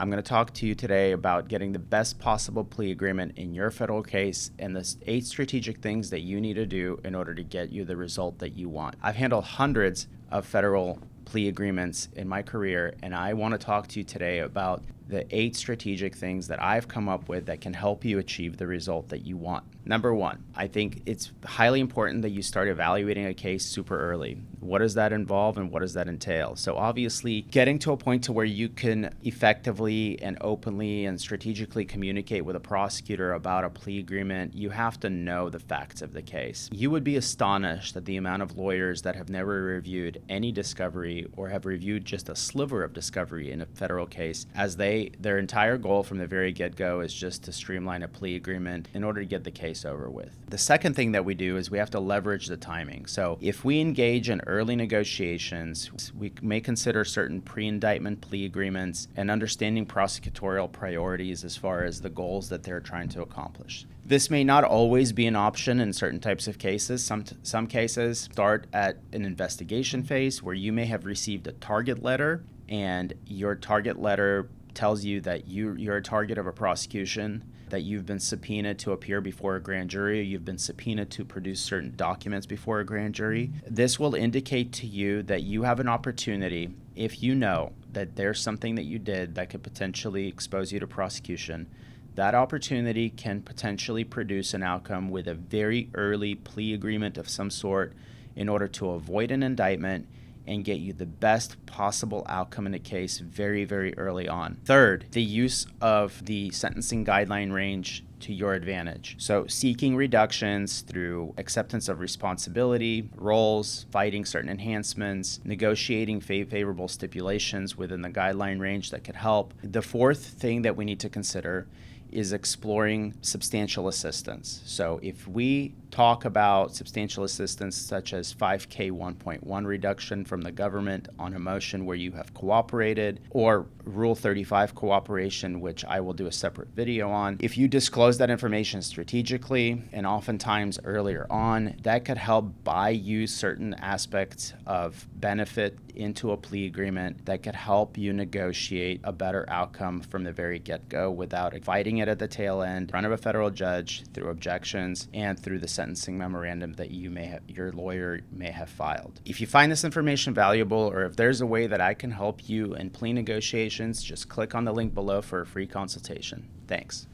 I'm going to talk to you today about getting the best possible plea agreement in your federal case and the 8 strategic things that you need to do in order to get you the result that you want. I've handled hundreds of federal plea agreements in my career, and I want to talk to you today about the 8 strategic things that I've come up with that can help you achieve the result that you want. Number 1, I think it's highly important that you start evaluating a case super early. What does that involve and what does that entail? So obviously, getting to a point to where you can effectively and openly and strategically communicate with a prosecutor about a plea agreement, you have to know the facts of the case. You would be astonished at the amount of lawyers that have never reviewed any discovery or have reviewed just a sliver of discovery in a federal case, as their entire goal from the very get-go is just to streamline a plea agreement in order to get the case over with. The second thing that we do is we have to leverage the timing. So if we engage in early negotiations, we may consider certain pre-indictment plea agreements and understanding prosecutorial priorities as far as the goals that they're trying to accomplish. This may not always be an option in certain types of cases. Some cases start at an investigation phase where you may have received a target letter, and your target letter tells you that you're a target of a prosecution, that you've been subpoenaed to appear before a grand jury, or you've been subpoenaed to produce certain documents before a grand jury. This will indicate to you that you have an opportunity, if you know that there's something that you did that could potentially expose you to prosecution. That opportunity can potentially produce an outcome with a very early plea agreement of some sort in order to avoid an indictment and get you the best possible outcome in a case very, very early on. Third, the use of the sentencing guideline range to your advantage. So seeking reductions through acceptance of responsibility, roles, fighting certain enhancements, negotiating favorable stipulations within the guideline range that could help. The fourth thing that we need to consider is exploring substantial assistance. So if we talk about substantial assistance such as 5K 1.1 reduction from the government on a motion where you have cooperated, or Rule 35 cooperation, which I will do a separate video on, if you disclose that information strategically and oftentimes earlier on, that could help buy you certain aspects of benefit into a plea agreement that could help you negotiate a better outcome from the very get-go without fighting it at the tail end in front of a federal judge through objections and through the sentencing memorandum that your lawyer may have filed. If you find this information valuable, or if there's a way that I can help you in plea negotiations, just click on the link below for a free consultation. Thanks.